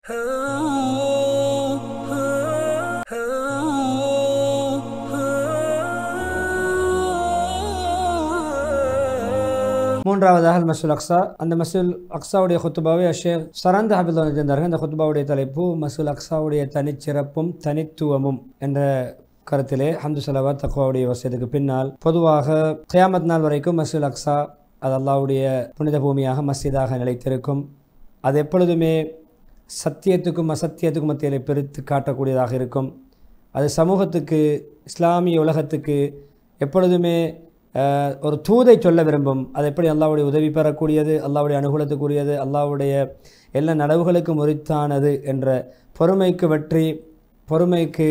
மூன்றாவதாக மஸ்ஜிதுல் அக்ஸா. அந்த மஸ்ஜிதுல் அக்ஸாவுடைய குத்துபாவை ஷேக் சரந்த ஹபிதுல்லாஹ் இருந்தார்கள். அந்த குத்துபாவுடைய தலைப்பு மஸ்ஜிதுல் அக்ஸாவுடைய தனிச்சிறப்பும் தனித்துவமும் என்ற கருத்திலே ஹம்து ஸலவாத் தக்வாவுடைய வசதிக்கு பின்னால் பொதுவாக கியாமத் நாள் வரைக்கும் மஸ்ஜிதுல் அக்ஸா அது அல்லாஹ்வுடைய புனித பூமியாக மஸ்ஜிதாக நிலைத்திருக்கும். அது எப்பொழுதுமே சத்தியத்துக்கும் அசத்தியத்துக்கும் மத்தியிலே பிரித்து காட்டக்கூடியதாக இருக்கும். அது சமூகத்துக்கு, இஸ்லாமிய உலகத்துக்கு எப்பொழுதுமே ஒரு தூதை சொல்ல விரும்பும். அது எப்படி அல்லாஹ்வுடைய உதவி பெறக்கூடியது, அல்லாஹ்வுடைய அனுகூலத்துக்குரியது, அல்லாஹ்வுடைய எல்லா நடவுகளுக்கும் உரித்தானது என்ற பொறுமைக்கு வெற்றி, பொறுமைக்கு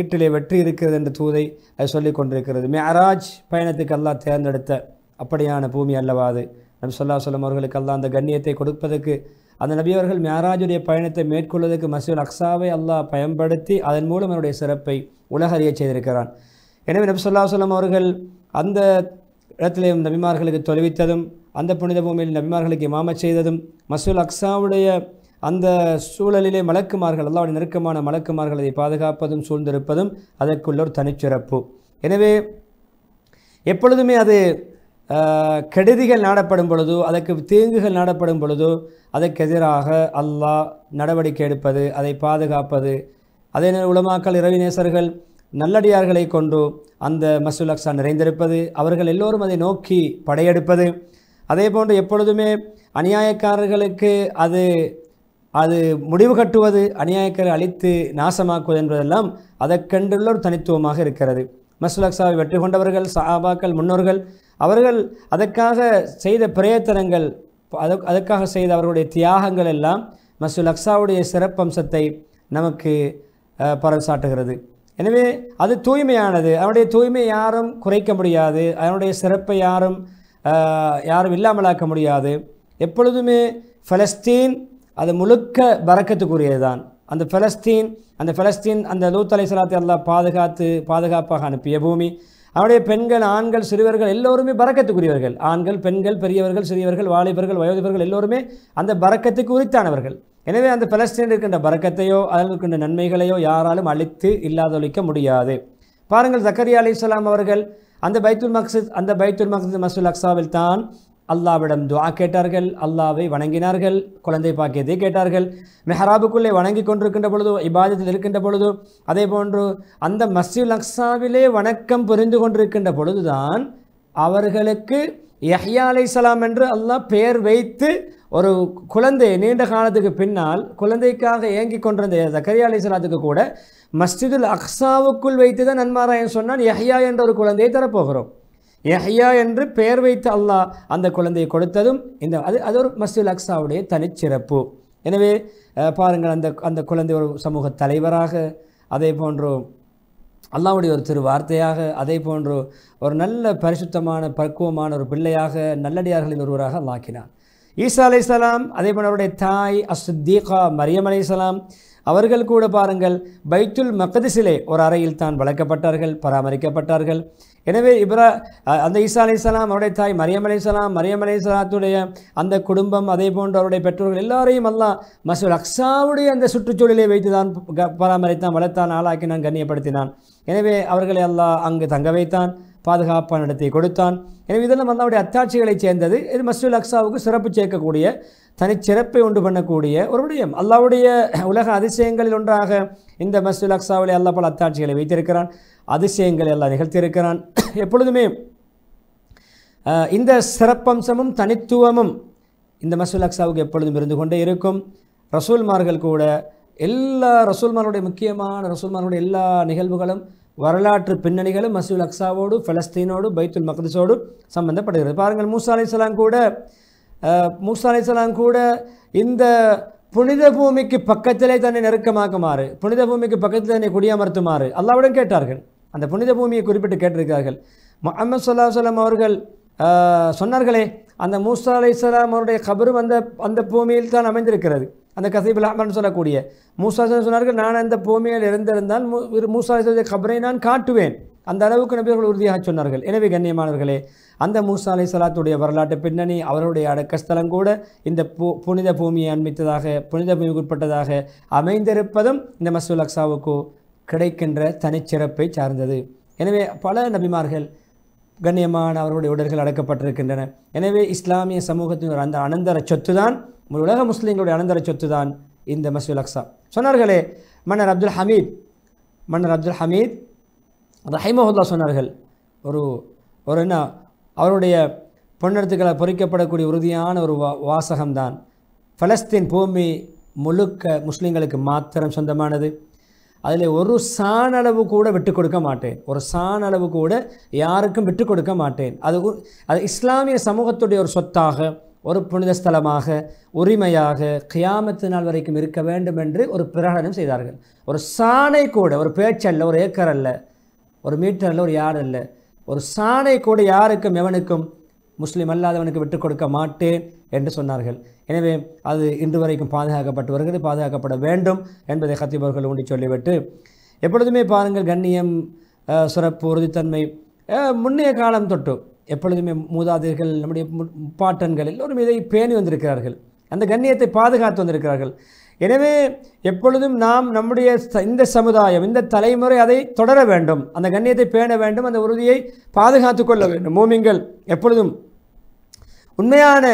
ஈட்டிலே வெற்றி இருக்கிறது என்ற தூதை அது சொல்லிக் கொண்டிருக்கிறது. மிஅராஜ் பயணத்துக்கு அல்லாஹ் தேர்ந்தெடுத்த அப்படியான பூமி அல்லவா அது. நபி ஸல்லல்லாஹு அலைஹி வஸல்லம் அவர்களுக்கு அல்லாஹ் அந்த கண்ணியத்தை கொடுப்பதற்கு, அந்த நபி அவர்கள் மிஅராஜுடைய பயணத்தை மேற்கொள்வதற்கு மஸ்ஜிதுல் அக்ஸாவை அல்லாஹ் பயன்படுத்தி அதன் மூலம் அவருடைய சிறப்பை உலகறிய செய்திருக்கிறான். எனவே நபி ஸல்லல்லாஹு அலைஹி வஸல்லம் அவர்கள் அந்த இடத்திலே நபிமார்களுக்கு தொழுவித்ததும், அந்த புனித பூமியில் நபிமார்களுக்கு இமாமத் செய்ததும், மஸ்ஜிதுல் அக்ஸாவுடைய அந்த சூழலிலே மலக்குமார்கள், அல்லாஹ்வுடைய நெருக்கமான மலக்குமார்கள் அதை பாதுகாப்பதும் சூழ்ந்திருப்பதும் அதற்குள்ள ஒரு தனிச்சிறப்பு. எனவே எப்பொழுதுமே அது கெடுதிகள் நாடப்படும் பொழுதோ, அதற்கு தீங்குகள் நாடப்படும் பொழுதோ அதற்கு எதிராக அல்லாஹ் நடவடிக்கை எடுப்பது, அதை பாதுகாப்பது. அதே நேரம் உலமாக்கள், இறைநேசர்கள், நல்லடியார்களை கொண்டு அந்த மஸ்ஜிதுல் அக்ஸா நிறைந்திருப்பது, அவர்கள் எல்லோரும் அதை நோக்கி படையெடுப்பது. அதே போன்று எப்பொழுதுமே அநியாயக்காரர்களுக்கு அது முடிவு கட்டுவது, அநியாயக்காரரை அழித்து நாசமாக்குவது என்பதெல்லாம் அதற்கென்றுள்ள ஒரு தனித்துவமாக இருக்கிறது. மஸ்ஜிதுல் அக்ஸாவை வெற்றி கொண்டவர்கள் சஹாபாக்கள், முன்னோர்கள், அவர்கள் அதற்காக செய்த பிரயத்தனங்கள், அதற்காக செய்த அவர்களுடைய தியாகங்கள் எல்லாம் மஸ்ஜிதுல் அக்ஸாவுடைய சிறப்பம்சத்தை நமக்கு பறைசாட்டுகிறது. எனவே அது தூய்மையானது. அவனுடைய தூய்மை யாரும் குறைக்க முடியாது, அதனுடைய சிறப்பை யாரும் இல்லாமலாக்க முடியாது. எப்பொழுதுமே பலஸ்தீன் அது முழுக்க பரக்கத்துக்குரியது தான். அந்த பலஸ்தீன் அந்த லூத் அலைஹிஸ்ஸலாத்தை அல்லாஹ் பாதுகாப்பாக அனுப்பிய பூமி. அவருடைய பெண்கள், ஆண்கள், சிறுவர்கள் எல்லோருமே பரக்கத்துக்குரியவர்கள். ஆண்கள், பெண்கள், பெரியவர்கள், சிறியவர்கள், வாலிபர்கள், வயோதிபர்கள் எல்லோருமே அந்த பரக்கத்துக்கு உரித்தானவர்கள். எனவே அந்த பலஸ்தீனில் இருக்கின்ற பரக்கத்தையோ அதில் இருக்கின்ற நன்மைகளையோ யாராலும் அழித்து இல்லாதொழிக்க முடியாது. பாருங்கள், ஜக்கரியா அலைஹிஸ்ஸலாம் அவர்கள் அந்த பைத்துல் மக்திஸ் மஸ்ஜிதுல் அக்ஸாவில் தான் அல்லாஹ்விடம் துஆ கேட்டார்கள், அல்லாஹ்வை வணங்கினார்கள், குழந்தை பாக்கியத்தை கேட்டார்கள். மெஹராபுக்குள்ளே வணங்கி கொண்டிருக்கின்ற பொழுது, இபாதத்தில் இருக்கின்ற பொழுது, அதே போன்று அந்த மஸ்ஜிதுல் அக்ஸாவிலே வணக்கம் புரிந்து கொண்டிருக்கின்ற பொழுதுதான் அவர்களுக்கு யஹ்யா அலைஹிஸ்ஸலாம் என்று அல்லாஹ் பெயர் வைத்து ஒரு குழந்தை, நீண்ட காலத்துக்கு பின்னால் குழந்தைக்காக ஏங்கி கொண்டிருந்த ஜக்கரியா அலைஹிஸ்ஸலாத்துக்கு கூட மஸ்ஜிதுல் அக்ஸாவுக்குள் வைத்து தான் நன்மாராயன் சொன்னான், யஹ்யா என்ற ஒரு குழந்தையை தரப்போகிறோம். யஹ்யா என்று பெயர் வைத்து அல்லாஹ் அந்த குழந்தையை கொடுத்ததும் அது ஒரு மஸ்ஜிதுல் அக்ஸாவுடைய தனிச்சிறப்பு. எனவே பாருங்கள், அந்த குழந்தை ஒரு சமூக தலைவராக, அதே போன்று அல்லாஹ்வுடைய ஒரு திருவார்த்தையாக, அதே போன்று ஒரு நல்ல பரிசுத்தமான பக்குவமான ஒரு பிள்ளையாக, நல்லடியார்களின் ஒருவராக அல்லாஹ்க்கினான். ஈசா அலைஹிஸ்ஸலாம், அதே போன்று அவருடைய தாய் அஸ்ஸித்தீகா மரியம் அலைஹிஸ்ஸலாம் அவர்கள் கூட பாருங்கள் பைத்துல் மக்திஸிலே ஒரு அறையில் தான் வளர்க்கப்பட்டார்கள், பராமரிக்கப்பட்டார்கள். எனவே அந்த ஈசா அலைஹிஸ்ஸலாம், அவருடைய தாய் மரியம் அலைஹிஸ்ஸலாத்துடைய அந்த குடும்பம், அதே போன்று அவருடைய பெற்றோர்கள் எல்லாரையும் அல்லாஹ் மஸ்ஜிதுல் அக்ஸாவுடைய அந்த சுற்றுச்சூழலை வைத்து தான் பராமரித்தான், வளர்த்தான், ஆளாக்கினான், கண்ணியப்படுத்தினான். எனவே அவர்களை அல்லாஹ் அங்கு தங்க வைத்தான், பாதுகாப்பான இடத்தை கொடுத்தான். எனவே இதெல்லாம் அல்லாஹ்வுடைய அத்தாட்சிகளை சேர்ந்தது. இது மஸ்ஜிதுல் அக்ஸாவுக்கு சிறப்பு சேர்க்கக்கூடிய, தனிச்சிறப்பை உண்டு பண்ணக்கூடிய ஒரு விடயம். அல்லாஹ்வுடைய உலக அதிசயங்களில் ஒன்றாக இந்த மஸ்ஜிதுல் அக்ஸாவிலே அல்லாஹ் பல அத்தாட்சிகளை வைத்திருக்கிறான், அதிசயங்களை எல்லாம் நிகழ்த்தியிருக்கிறான். எப்பொழுதுமே இந்த சிறப்பம்சமும் தனித்துவமும் இந்த மஸ்ஜிதுல் அக்ஸாவுக்கு எப்பொழுதும் இருந்து கொண்டே இருக்கும். ரசூல்மார்கள் கூட எல்லா ரசூல்மார்களுடைய முக்கியமான ரசூல்மார்களுடைய எல்லா நிகழ்வுகளும், வரலாற்று பின்னணிகளும் மஸ்ஜிதுல் அக்ஸாவோடு, பலஸ்தீனோடு, பைத்துல் மக்திஸோடு சம்பந்தப்படுகிறது. பாருங்கள், மூசா அலைஹிஸ்ஸலாம் கூட இந்த புனித பூமிக்கு பக்கத்திலே தன்னை நெருக்கமாக்குமாறு, புனித பூமிக்கு பக்கத்தில் தன்னை குடியமர்த்துமாறு அல்லாஹ்விடம் கேட்டார்கள். அந்த புனித பூமியை குறிப்பிட்டு கேட்டிருக்கிறார்கள். முஹம்மது ஸல்லல்லாஹு அலைஹி வஸல்லம் அவர்கள் சொன்னார்களே, அந்த மூசா அலைஹிஸ்ஸலாம் அவருடைய கபரும் அந்த பூமியில் தான் அமைந்திருக்கிறது. அந்த கசீபுல் அஹ்மர்னு சொல்லக்கூடிய மூசா சொன்னார்கள், நான் அந்த பூமியில் இருந்திருந்தால் மூசா அலைஹிஸ்ஸலாமுடைய கபரை நான் காட்டுவேன். அந்த அளவுக்கு நபி அவர்கள் உறுதியாக சொன்னார்கள். எனவே கண்ணியமானவர்களே, அந்த மூசா அலைஹிஸ்ஸலாத்துடைய வரலாற்று பின்னணி, அவருடைய அடக்கஸ்தலம் கூட இந்த புனித பூமியை அண்மித்ததாக, புனித பூமிக்கு உட்பட்டதாக அமைந்திருப்பதும் இந்த மஸ்ஜிதுல் அக்ஸாவுக்கு கிடைக்கின்ற தனிச்சிறப்பை சார்ந்தது. எனவே பல நபிமார்கள் கண்ணியமான அவருடைய உடல்கள் அடக்கப்பட்டிருக்கின்றன. எனவே இஸ்லாமிய சமூகத்தின் ஒரு அந்த அனந்தர சொத்து தான், உலக முஸ்லீம்களுடைய அனந்தர சொத்து தான் இந்த மஸ்ஜிதுல் அக்ஸா. சொன்னார்களே மன்னர் அப்துல் ஹமீத் ரஹிமஹுல்லா சொன்னார்கள், ஒரு என்ன அவருடைய பொன்னெழுத்துக்களை பொறிக்கப்படக்கூடிய உறுதியான ஒரு வாசகம்தான், பலஸ்தீன் பூமி முழுக்க முஸ்லீம்களுக்கு மாத்திரம் சொந்தமானது. அதில் ஒரு சாணளவு கூட விட்டு கொடுக்க மாட்டேன், ஒரு சாணளவு கூட யாருக்கும் விட்டு கொடுக்க மாட்டேன். அது இஸ்லாமிய சமூகத்துடைய ஒரு சொத்தாக, ஒரு புனித ஸ்தலமாக, உரிமையாக கியாமத்து நாள் வரைக்கும் இருக்க வேண்டும் என்று ஒரு பிரகடனம் செய்தார்கள். ஒரு சாணை கூட, ஒரு பேச்சல்ல, ஒரு ஏக்கர் அல்ல, ஒரு மீட்டர் அல்ல, ஒரு யார்டு அல்ல, ஒரு சாணை கூட யாருக்கும் எவனுக்கும் முஸ்லீம் அல்லாதவனுக்கு விட்டு கொடுக்க மாட்டேன் என்று சொன்னார்கள். எனவே அது இன்று வரைக்கும் பாதுகாக்கப்பட்டு வருகிறது, பாதுகாக்கப்பட வேண்டும் என்பதை கத்தீப் அவர்கள் ஊண்டி சொல்லிவிட்டு, எப்பொழுதுமே பாருங்கள் கண்ணியம், சிறப்பு, உறுதித்தன்மை முன்னைய காலம் தொட்டு எப்பொழுதுமே மூதாதையர்கள், நம்முடைய பாட்டன்கள் எல்லோரும் இதை பேணி வந்திருக்கிறார்கள், அந்த கண்ணியத்தை பாதுகாத்து வந்திருக்கிறார்கள். எனவே எப்பொழுதும் நாம் நம்முடைய இந்த சமுதாயம், இந்த தலைமுறை அதை தொடர வேண்டும், அந்த கண்ணியத்தை பேண வேண்டும், அந்த உறுதியை பாதுகாத்து கொள்ள வேண்டும். மூமின்கள் எப்பொழுதும் உண்மையான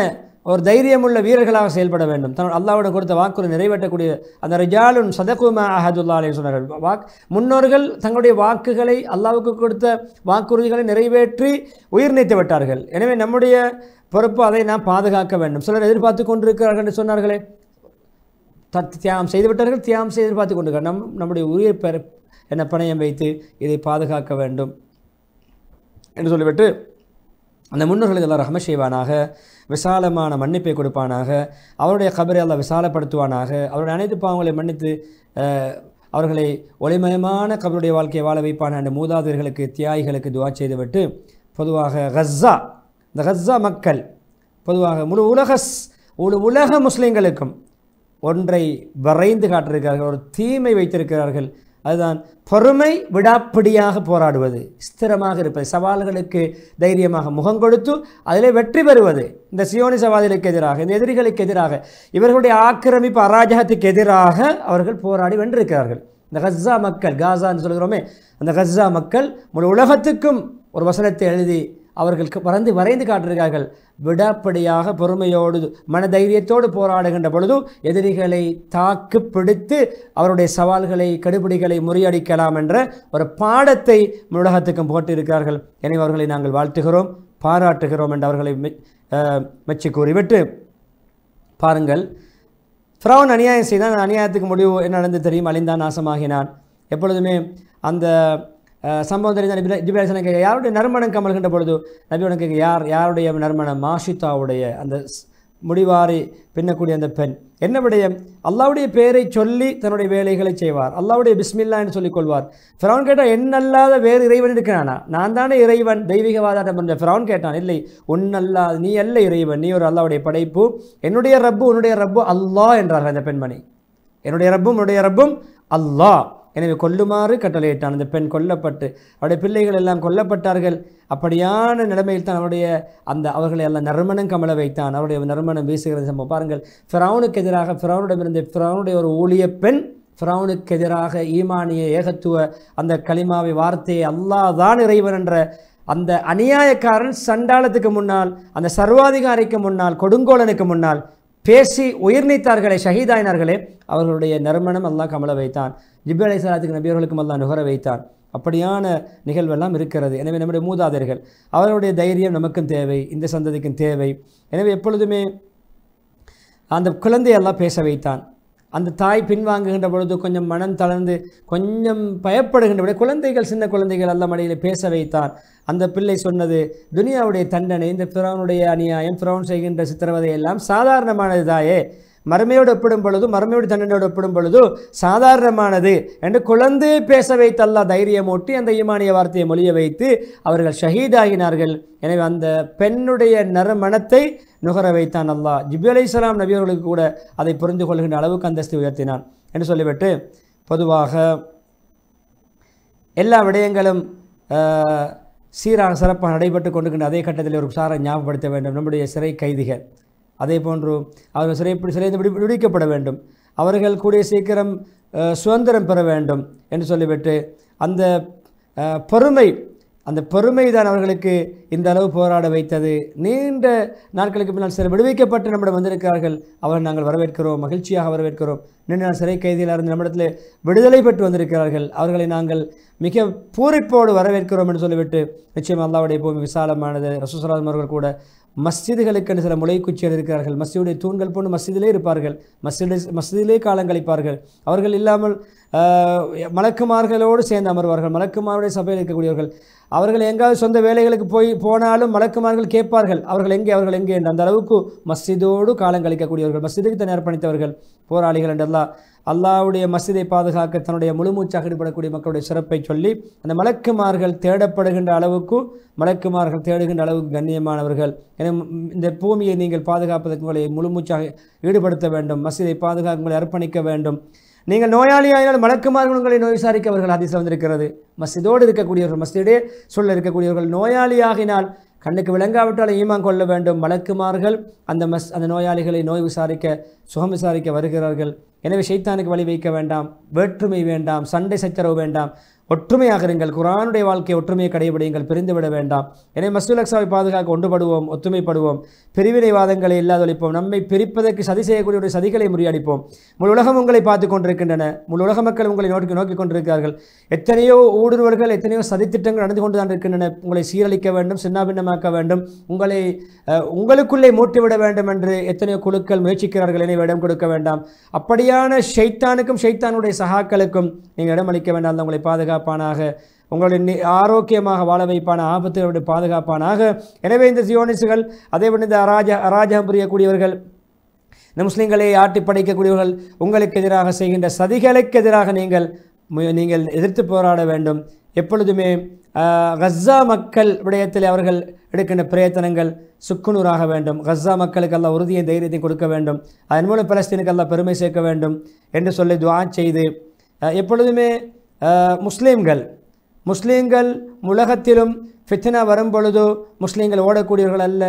ஒரு தைரியமுள்ள வீரர்களாக செயல்பட வேண்டும். அல்லாஹ்விடம் கொடுத்த வாக்குறுதி நிறைவேற்றக்கூடிய அந்த ரிஜாலுன் சதகு மா அஹதுல்லாஹ் அலைஹி சொன்னார்கள். முன்னோர்கள் தங்களுடைய வாக்குகளை, அல்லாஹ்வுக்கு கொடுத்த வாக்குறுதிகளை நிறைவேற்றி உயிர் நீத்து விட்டார்கள். எனவே நம்முடைய பொறுப்பு அதை நாம் பாதுகாக்க வேண்டும். சிலர் எதிர்பார்த்து கொண்டிருக்கிறார்கள் என்று சொன்னார்களே, தியாகம் செய்துவிட்டார்கள், தியாகம் செய்து எதிர்பார்த்து கொண்டிருக்கிறார். நம்முடைய உயிரை என்ன பணயம் வைத்து இதை பாதுகாக்க வேண்டும் என்று சொல்லிவிட்டு, அந்த முன்னோர்களுக்கு எல்லாம் ரஹ்மத் செய்வானாக, விசாலமான மன்னிப்பை கொடுப்பானாக, அவருடைய கபரை அல்லாஹ் விசாலப்படுத்துவானாக, அவருடைய அனைத்து பாவங்களை மன்னித்து அவர்களை ஒளிமயமான கபருடைய வாழ்க்கையை வாழ வைப்பான அந்த மூதாதையர்களுக்கு, தியாகிகளுக்கு துவா செய்துவிட்டு, பொதுவாக இந்த கஸ்ஸா மக்கள் பொதுவாக முழு உலக முஸ்லீம்களுக்கும் ஒன்றை வரைந்து காட்டிருக்கிறார்கள், ஒரு தீமை வைத்திருக்கிறார்கள். அதுதான் பொறுமை, விடாப்பிடியாக போராடுவது, ஸ்திரமாக இருப்பது, சவால்களுக்கு தைரியமாக முகம் கொடுத்து அதிலே வெற்றி பெறுவது. இந்த சியோனிசவாதிகளுக்கு எதிராக, இந்த எதிரிகளுக்கு எதிராக, இவர்களுடைய ஆக்கிரமிப்பு அராஜகத்துக்கு எதிராக அவர்கள் போராடி வென்றிருக்கிறார்கள். இந்த கஸ்ஸா மக்கள், காசான்னு சொல்கிறோமே, அந்த கஸ்ஸா மக்கள் முழு உலகத்துக்கும் ஒரு வசனத்தை எழுதி அவர்கள் வரைந்து காட்டிருக்கிறார்கள். விடாப்படியாக பொறுமையோடு மனதைரியத்தோடு போராடுகின்ற பொழுது எதிரிகளை தாக்கு பிடித்து அவருடைய சவால்களை, கெடுபிடிகளை முறியடிக்கலாம் என்ற ஒரு பாடத்தை உலகத்துக்கும் போட்டிருக்கிறார்கள். எனவே அவர்களை நாங்கள் வாழ்த்துகிறோம், பாராட்டுகிறோம் என்று அவர்களை மெச்சி கூறிவிட்டு, பாருங்கள், ஃபிரௌன் அநியாயம் செய்தான், அநியாயத்துக்கு முடிவு என்ன நடந்து தெரியும், அழிந்தான், நாசமாகினான். எப்பொழுதுமே அந்த சம்பவம் தெரிந்த ஜிப்ரீல் அலைஹிஸ்ஸலாம் கேட்க, யாருடைய நறுமணம் கமல்கின்ற பொழுது நபியுடன் கேட்க, யாருடைய நறுமணம்? மாஷித்தாவுடைய, அந்த முடிவாரி பின்னக்கூடிய அந்த பெண். என்ன விடயம்? அல்லாஹ்வுடைய பெயரை சொல்லி தன்னுடைய வேலைகளை செய்வார், அல்லாஹ்வுடைய பிஸ்மில்லா என்று சொல்லிக் கொள்வார். ஃபிரௌன் கேட்டால், என்னல்லாத வேறு இறைவன் இருக்கிறானா? நான் தானே இறைவன், தெய்வீகவாதாட்டம் என்ற ஃபிரௌன் கேட்டான். இல்லை, உன்னல்லாத, நீ அல்ல இறைவன், நீ ஒரு அல்லாஹ்வுடைய படைப்பு, உன்னுடைய ரப்பு அல்லாஹ் என்றார்கள் அந்த பெண்மணி. என்னுடைய ரப்பும் அல்லாஹ். எனவே கொல்லுமாறு கட்டளையிட்டான். அந்த பெண் கொல்லப்பட்டு அவருடைய பிள்ளைகள் எல்லாம் கொல்லப்பட்டார்கள். அப்படியான நிலைமையில் தான் அவர்களை எல்லாம் நறுமணம் கமல வைத்தான், அவருடைய நறுமணம் வீசுகிறது. சம்பவம் பாருங்கள், ஃபிரௌனுக்கு எதிராக, ஃபிரௌனுடைய ஒரு ஊழிய பெண் ஃபிரௌனுக்கு எதிராக ஈமானிய ஏகத்துவ அந்த கலிமாவை, வார்த்தையை, அல்லாஹ் தான் இறைவன் என்ற அந்த அநியாயக்காரன் சண்டாளத்துக்கு முன்னால், அந்த சர்வாதிகாரிக்கு முன்னால், கொடுங்கோலனுக்கு முன்னால் பேசி உயிர் நீத்தார்களே, ஷஹீதாயினார்களே, அவர்களுடைய நறுமணம் அல்லாஹ் கமல வைத்தான். ஜிப்ரீல் அலைஹிஸ்ஸலாத்துக்கு நபியவர்களுக்கும் அல்லாஹ் நுகர வைத்தான். அப்படியான நிகழ்வெல்லாம் இருக்கிறது. எனவே நம்முடைய மூதாதையர்கள், அவர்களுடைய தைரியம் நமக்கும் தேவை, இந்த சந்ததிக்கும் தேவை. எனவே எப்பொழுதுமே அந்த குழந்தையெல்லாம் பேச வைத்தான். அந்த தாய் பின்வாங்குகின்ற பொழுது கொஞ்சம் மனம் தளர்ந்து, கொஞ்சம் பயப்படுகின்ற குழந்தைகள், சின்ன குழந்தைகள் எல்லாம் மடியில் பேச வைத்தான். அந்த பிள்ளை சொன்னது, துனியாவுடைய தண்டனை, இந்த ஃபிரௌனுடைய அநியாயம், ஃபிரௌன் செய்கின்ற சித்திரவதை எல்லாம் சாதாரணமானது தாயே, மறுமையோடு ஒப்பிடும் பொழுது, மறுமையோடு தண்டனையோடு ஒப்பிடும் பொழுது சாதாரணமானது என்று குழந்தையை பேச வைத்து அல்லாஹ் தைரியமூட்டி அந்த ஈமானிய வார்த்தையை மொழிய வைத்து அவர்கள் ஷஹீதாகினார்கள். எனவே அந்த பெண்ணுடைய நறுமணத்தை நுகர வைத்தான் அல்லாஹ். ஜிப்ரீல் அலைஹிஸ்ஸலாம் நபி அவர்களுக்கு கூட அதை புரிந்து கொள்கின்ற அளவுக்கு அந்தஸ்து உயர்த்தினான் என்று சொல்லிவிட்டு, பொதுவாக எல்லா விடயங்களும் சீராக சிறப்பாக நடைபெற்று கொண்டிருக்கின்ற அதே கட்டத்தில் ஒரு சாரை ஞாபகப்படுத்த வேண்டும். நம்முடைய சிறை கைதிகள் அதே போன்று அவர்கள் சிறைந்து விடுவிக்கப்பட வேண்டும். அவர்கள் கூடிய சீக்கிரம் சுதந்திரம் பெற வேண்டும் என்று சொல்லிவிட்டு அந்த பொறுமை தான் அவர்களுக்கு இந்த அளவு போராட வைத்தது. நீண்ட நாட்களுக்கு பின்னால் சிறை விடுவிக்கப்பட்டு நம்மிடம் வந்திருக்கிறார்கள். அவர்கள் நாங்கள் வரவேற்கிறோம், மகிழ்ச்சியாக வரவேற்கிறோம். நீண்ட நாள் சிறை கைதியில் இருந்து நம்மிடத்தில் விடுதலை பெற்று வந்திருக்கிறார்கள். அவர்களை நாங்கள் மிக பூரிப்போடு வரவேற்கிறோம் என்று சொல்லிவிட்டு நிச்சயம் அல்லாஹ்வுடைய பூமி விசாலமானது. ரசூல் ஸல்லல்லாஹு அலைஹி வஸல்லம் அவர்கள் கூட மஸ்ஜிதுகளுக்கு சில முளைக்குச்சிகள் இருக்கிறார்கள். மஸ்ஜிதுடைய தூண்கள் போன்று மஸ்ஜிதிலே இருப்பார்கள், மஸ்ஜிதிலே காலங்கழிப்பார்கள். அவர்கள் இல்லாமல் மலக்குமார்களோடு சேர்ந்து அமர்வார்கள். மலக்குமாருடைய சபையில் இருக்கக்கூடியவர்கள் அவர்கள் எங்காவது சொந்த வேலைகளுக்கு போனாலும் மலக்குமார்கள் கேட்பார்கள், அவர்கள் எங்கே என்று. அந்த அளவுக்கு மஸ்ஜிதோடு காலங்கழிக்கக்கூடியவர்கள், மஸ்ஜிதுக்கு தன்னை அர்ப்பணித்தவர்கள், போராளிகள் என்றெல்லாம் அல்லாஹ்வுடைய மஸ்ஜிதை பாதுகாக்க தன்னுடைய முழுமூச்சாக ஈடுபடக்கூடிய மக்களுடைய சிறப்பை சொல்லி அந்த மலக்குமார்கள் தேடுகின்ற அளவுக்கு கண்ணியமானவர்கள். எனவே இந்த பூமியை நீங்கள் பாதுகாப்பதற்கு உங்களை முழுமூச்சாக ஈடுபடுத்த வேண்டும். மஸ்ஜிதை பாதுகாக்க உங்களை அர்ப்பணிக்க வேண்டும். நீங்கள் நோயாளியாயினால் மலக்குமார்கள் உங்களை நோய் விசாரிக்க அவர்கள் ஹதீஸில் வந்திருக்கிறது. மஸ்ஜிதோடு இருக்கக்கூடியவர்கள், மஸ்ஜிதே சொல்ல இருக்கக்கூடியவர்கள் நோயாளியாகினால் கண்ணுக்கு விளங்காவிட்டால் ஈமான் கொள்ள வேண்டும். மலக்குமார்கள் அந்த நோயாளிகளை நோய் விசாரிக்க, சுகம் விசாரிக்க வருகிறார்கள். எனவே ஷைத்தானுக்கு வழி வைக்க வேண்டாம், வேற்றுமை வேண்டாம், சண்டை சச்சரவு வேண்டாம், ஒற்றுமையாக இருங்கள். குர்ஆனுடைய வாழ்க்கையை ஒற்றுமையை கடைபிடியுங்கள், பிரிந்துவிட வேண்டாம். எனவே மஸ்ஜிதுல் அக்ஸாவை பாதுகாக்க ஒன்றுபடுவோம், ஒற்றுமைப்படுவோம், பிரிவினைவாதங்களை இல்லாதொழிப்போம், நம்மை பிரிப்பதற்கு சதி செய்யக்கூடிய சதிகளை முறியடிப்போம். முழு உலகம் உங்களை பார்த்து கொண்டிருக்கின்றன, முழு உலக மக்கள் உங்களை நோக்கி கொண்டிருக்கிறார்கள். எத்தனையோ ஊடுருவர்கள், எத்தனையோ சதித்திட்டங்கள் நடந்து கொண்டு தான் இருக்கின்றன. உங்களை சீரழிக்க வேண்டும், சின்னாபின்னமாக்க வேண்டும், உங்களுக்குள்ளே மூட்டிவிட வேண்டும் என்று எத்தனையோ குழுக்கள் முயற்சிக்கிறார்கள். எனவே இடம் கொடுக்க வேண்டாம். அப்படியான ஷைத்தானுக்கும் ஷைத்தானுடைய சகாக்களுக்கும் நீங்கள் இடமளிக்க வேண்டாம். உங்களை பாதுகாப்பானாக, உங்களுடைய ஆரோக்கியமாக வாழ வைப்பான, ஆபத்துகளுடைய பாதுகாப்பானாக. எனவே இந்த சியோனிஸ்டுகள், அதேபோல் இந்த அராஜகம் புரியக்கூடியவர்கள், இந்த முஸ்லீம்களை ஆட்டி படைக்கக்கூடியவர்கள், உங்களுக்கு எதிராக செய்கின்ற சதிகளுக்கு எதிராக நீங்கள் எதிர்த்து போராட வேண்டும். எப்பொழுதுமே கஸ்ஸா மக்கள் விடயத்தில் அவர்கள் எடுக்கின்ற பிரயத்தனங்கள் சுக்குநூறாக வேண்டும். கஸ்ஸா மக்களுக்கு அல்லாஹ் உறுதியை தைரியத்தை கொடுக்க வேண்டும். அதன் மூலம் பலஸ்தீனுக்கு அல்லாஹ் பெருமை சேர்க்க வேண்டும் என்று சொல்லி துஆ செய்து, எப்பொழுதுமே முஸ்லீம்கள் உலகத்திலும் ஃபித்னா வரும் பொழுது முஸ்லீம்கள் ஓடக்கூடியவர்கள் அல்ல,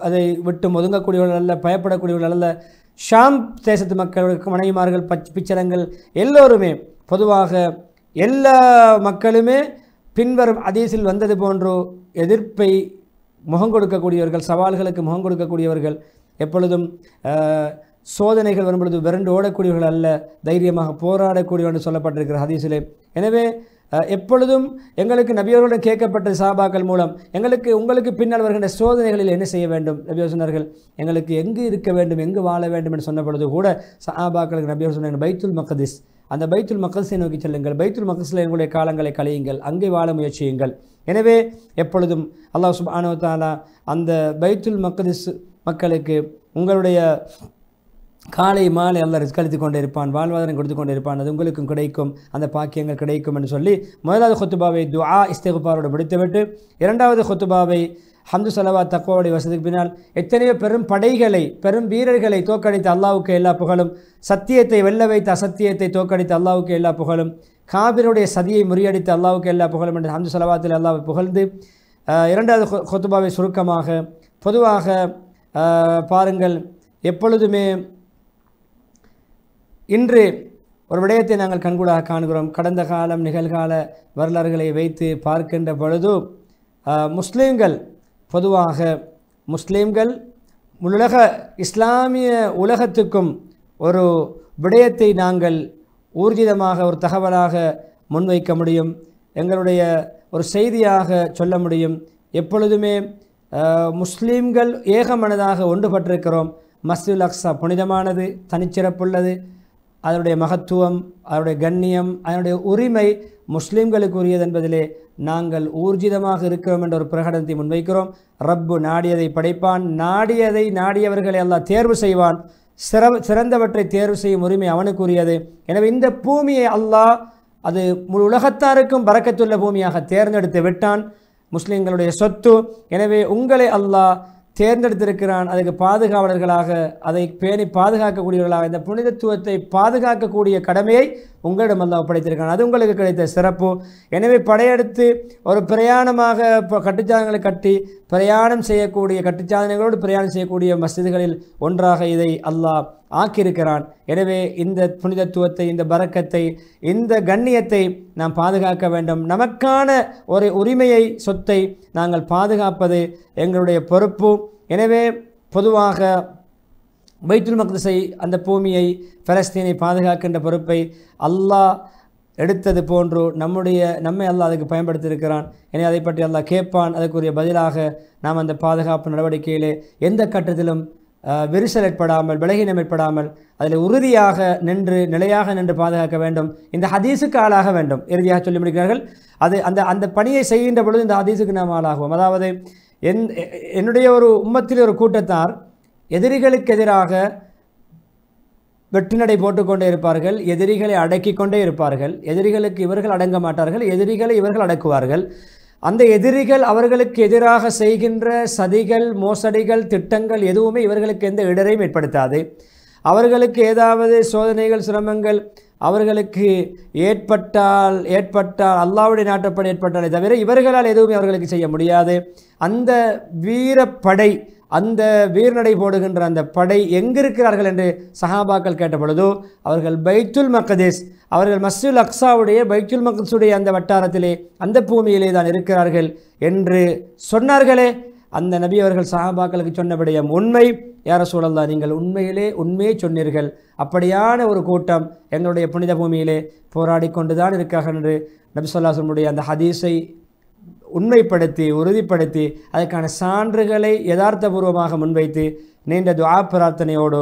அதை விட்டு ஒதுங்கக்கூடியவர்கள் அல்ல, பயப்படக்கூடியவர்கள் அல்ல. ஷாம் தேசத்து மக்களுக்கு மனைவிமார்கள், பிச்சரங்கள் எல்லோருமே, பொதுவாக எல்லா மக்களுமே பின்வரும் ஹதீஸில் வந்தது போன்று எதிர்ப்பை முகம் கொடுக்கக்கூடியவர்கள், சவால்களுக்கு முகம் கொடுக்கக்கூடியவர்கள், எப்பொழுதும் சோதனைகள் வரும்பொழுது விரண்டு ஓடக்கூடியவர்கள் அல்ல, தைரியமாக போராடக்கூடியவர்கள் என்று சொல்லப்பட்டிருக்கிற ஹதீஸிலே. எனவே எப்பொழுதும் எங்களுக்கு நபியவர்களுடன் கேட்கப்பட்ட சஹாபாக்கள் மூலம் உங்களுக்கு பின்னால் வருகின்ற சோதனைகளில் என்ன செய்ய வேண்டும்? நபியவர் சொன்னார்கள், எங்களுக்கு எங்கு இருக்க வேண்டும், எங்கு வாழ வேண்டும் என்று சொன்ன பொழுது கூட சஹாபாக்களுக்கு நபியவர் சொன்னார்கள், பைத்துல் மக்திஸ், அந்த பைத்துல் மக்திஸை நோக்கி செல்லுங்கள், பைத்துல் மக்திஸில் எங்களுடைய காலங்களை கழியுங்கள், அங்கே வாழ முயற்சியுங்கள். எனவே எப்பொழுதும் அல்லாஹ் சுப்ஹானஹு வ தஆலா அந்த பைத்துல் மக்திஸ் மக்களுக்கு உங்களுடைய காலை மாலை அல்லாஹ் ரிஸ்க் அளித்து கொண்டே இருப்பான், வாழ்வாதாரம் கொடுத்து கொண்டே இருப்பான், அது உங்களுக்கும் கிடைக்கும், அந்த பாக்கியங்கள் கிடைக்கும் என்று சொல்லி முதலாவது ஹுத்துபாவை துஆ இஸ்திக்ஃபாரோடு முடித்துவிட்டு, இரண்டாவது ஹுத்துபாவை ஹம்து ஸலவாத் தக்வாவுடைய வசதிக்கு பின்னால் எத்தனையோ பெரும் படைகளை, பெரும் வீரர்களை தோற்கடித்த அல்லாஹ்வுக்கு எல்லா புகழும், சத்தியத்தை வெல்ல வைத்த அசத்தியத்தை தோற்கடித்த அல்லாஹ்வுக்கு எல்லா புகழும், காபிருடைய சதியை முறியடித்த அல்லாஹ்வுக்கு எல்லா புகழும் என்று ஹம்து ஸலவாத்தில் அல்லாஹ்வை புகழ்ந்து இரண்டாவது ஹுத்துபாவை சுருக்கமாக பொதுவாக பாருங்கள். எப்பொழுதுமே இன்று ஒரு விடயத்தை நாங்கள் கண்கூடாக காண்கிறோம். கடந்த காலம் நிகழ்கால வரலாறுகளை வைத்து பார்க்கின்ற பொழுது முஸ்லீம்கள் உலக இஸ்லாமிய உலகத்துக்கும் ஒரு விடயத்தை நாங்கள் ஊர்ஜிதமாக ஒரு தகவலாக முன்வைக்க முடியும், எங்களுடைய ஒரு செய்தியாக சொல்ல முடியும். எப்பொழுதுமே முஸ்லீம்கள் ஏகமனதாக ஒன்றுபட்டிருக்கிறோம். மஸ்ஜிதுல் அக்ஸா புனிதமானது, தனிச்சிறப்புள்ளது, அதனுடைய மகத்துவம், அதனுடைய கண்ணியம், அதனுடைய உரிமை முஸ்லீம்களுக்கு உரியது என்பதிலே நாங்கள் ஊர்ஜிதமாக இருக்கிறோம் என்ற ஒரு பிரகடனத்தை முன்வைக்கிறோம். ரப்பு நாடியதை படைப்பான், நாடியவர்களை அல்லாஹ் தேர்வு செய்வான், சிறந்தவற்றை தேர்வு செய்யும் உரிமை அவனுக்குரியது. எனவே இந்த பூமியை அல்லாஹ் அது முழு உலகத்தாருக்கும் பரக்கத்துள்ள பூமியாக தேர்ந்தெடுத்து விட்டான், முஸ்லீம்களுடைய சொத்து. எனவே உங்களை அல்லாஹ் தேர்ந்தெடுத்திருக்கிறான், அதுக்கு பாதுகாவலர்களாக, அதை பேணி பாதுகாக்கக்கூடியவர்களாக, இந்த புனிதத்துவத்தை பாதுகாக்கக்கூடிய கடமையை உங்களிடம் அல்லாஹ் ஒப்படைத்திருக்கிறான். அது உங்களுக்கு கிடைத்த சிறப்பு. எனவே படையெடுத்து ஒரு பிரயாணமாக கட்டுச்சாதனங்களை கட்டி பிரயாணம் செய்யக்கூடிய கட்டுச்சாதனைகளோடு பிரயாணம் செய்யக்கூடிய மஸ்ஜிதுகளில் ஒன்றாக இதை அல்லாஹ் ஆக்கியிருக்கிறான். எனவே இந்த புனிதத்துவத்தை, இந்த பரக்கத்தை, இந்த கண்ணியத்தை நாம் பாதுகாக்க வேண்டும். நமக்கான ஒரு உரிமையை, சொத்தை நாங்கள் பாதுகாப்பது எங்களுடைய பொறுப்பு. எனவே பொதுவாக பைத்துல் மக்திஸை, அந்த பூமியை, பலஸ்தீனை பாதுகாக்கின்ற பொறுப்பை அல்லாஹ் எடுத்தது போன்று நம்மை அல்லாஹ் அதுக்கு பயன்படுத்தியிருக்கிறான். எனவே அதை பற்றி அல்லாஹ் கேட்பான். அதற்குரிய பதிலாக நாம் அந்த பாதுகாப்பு நடவடிக்கையிலே எந்த கட்டத்திலும் விரிசல் ஏற்படாமல், பலகீனம் ஏற்படாமல் அதில் உறுதியாக நின்று, நிலையாக நின்று பாதுகாக்க வேண்டும். இந்த ஹதீஸுக்கு ஆளாக வேண்டும். இறுதியாக சொல்லி முடிக்கிறார்கள், அந்த பணியை செய்கின்ற பொழுது இந்த ஹதீஸுக்கு நாம் ஆளாகுவோம். அதாவது என்னுடைய ஒரு உம்மத்தில் ஒரு கூட்டத்தார் எதிரிகளுக்கு எதிராக வெற்றிநடை போட்டுக்கொண்டே இருப்பார்கள், எதிரிகளை அடக்கி கொண்டே இருப்பார்கள். எதிரிகளுக்கு இவர்கள் அடங்க மாட்டார்கள், எதிரிகளை இவர்கள் அடக்குவார்கள். அந்த எதிரிகள் அவர்களுக்கு எதிராக செய்கின்ற சதிகள், மோசடிகள், திட்டங்கள் எதுவுமே இவர்களுக்கு எந்த இடரையும் ஏற்படுத்தாது. அவர்களுக்கு ஏதாவது சோதனைகள், சிரமங்கள் அவர்களுக்கு ஏற்பட்டால் அல்லாஹ்வுடைய நாட்டப்படி ஏற்பட்டாலே தவிர இவர்களால் எதுவுமே அவர்களுக்கு செய்ய முடியாது. அந்த வீரப்படை, அந்த வீர்நடை போடுகின்ற அந்த படை எங்கிருக்கிறார்கள் என்று சஹாபாக்கள் கேட்ட பொழுதோ அவர்கள் பைத்துல் மக்திஸ், அவர்கள் மஸ்ஜிதுல் அக்ஸாவுடைய பைத்துல் மக்திஸுடைய அந்த வட்டாரத்திலே, அந்த பூமியிலே தான் இருக்கிறார்கள் என்று சொன்னார்களே. அந்த நபி அவர்கள் சஹாபாக்களுக்கு சொன்னபடியும் உண்மை. யா ரசூலல்லாஹ், நீங்கள் உண்மையை சொன்னீர்கள். அப்படியான ஒரு கூட்டம் எங்களுடைய புனித பூமியிலே போராடி கொண்டுதான் இருக்கிறார்கள் என்று நபி ஸல்லல்லாஹு அலைஹி வஸல்லம் அந்த ஹதீஸை உண்மைப்படுத்தி, உறுதிப்படுத்தி, அதற்கான சான்றுகளை யதார்த்தபூர்வமாக முன்வைத்து நீண்ட துஆ பிரார்த்தனையோடு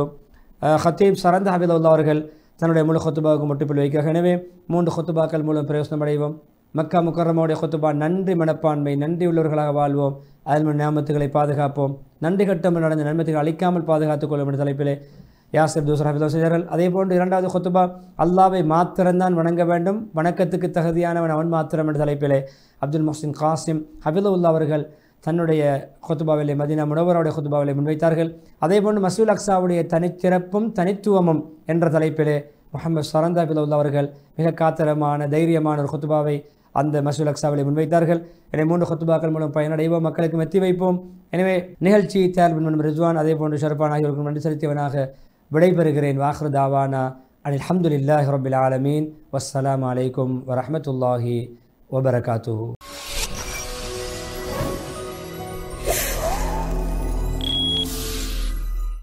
ஹத்தீப் சரந்த ஹபீதுல்லாஹ் அவர்கள் தன்னுடைய முழு ஹுத்துபாவுக்கு முற்றுப்புள்ளி வைக்கிறார்கள். எனவே 3 ஹுத்துபாக்கள் மூலம் பிரயோசனம் அடைவோம். மக்கா முக்கர்ரமாவுடைய ஹுத்துபா நன்றி மனப்பான்மை, நன்றி உள்ளவர்களாக வாழ்வோம். அதில் நியாமத்துகளை பாதுகாப்போம். நன்றி கட்டம் நடந்த நன்மத்துகளை அளிக்காமல் பாதுகாத்துக் கொள்ளும் என்ற தலைப்பிலே யாசிர் தூசர் ஹபீதுல்லாஹ் செய்தார்கள். அதே போன்று 2வது ஹுத்துபா அல்லாஹ்வை மாத்திரம்தான் வணங்க வேண்டும், வணக்கத்துக்கு தகுதியானவன் அவன் மாத்திரம் என்ற தலைப்பிலே அப்துல் முஹ்சின் காசிம் ஹபீதுல்லாஹ் அவர்கள் தன்னுடைய ஹுத்துபாவிலே, மதீனா முனவ்வராவுடைய ஹுத்துபாவிலே முன்வைத்தார்கள். அதே போன்று மஸ்ஜிதுல் அக்ஸாவுடைய தனிச்சிறப்பும் தனித்துவமும் என்ற தலைப்பிலே முஹம்மது சரந்த ஹபீதுல்லாஹ் அவர்கள் மிக காத்திரமான, தைரியமான ஒரு ஹுத்துபாவை அந்த மஸ்ஜிதுல் அக்ஸாவிலே முன்வைத்தார்கள். எனவே 3 ஹுத்துபாக்கள் மூலம் பயனடைவோம், மக்களுக்கு மெத்தி வைப்போம். எனவே நிகழ்ச்சி தயார் பின் ரிஸ்வான், அதே போன்று ஷர்பான் ஆகியோருக்கு நன்றி செலுத்தியவனாக விடைபெறுகிறேன். வாஹிரு தாவானா அல்ஹம்துலில்லாஹி ரப்பில் ஆலமீன். வஸ்ஸலாமு அலைக்கும் வரஹ்மத்துல்லாஹி வபரகாத்துஹு.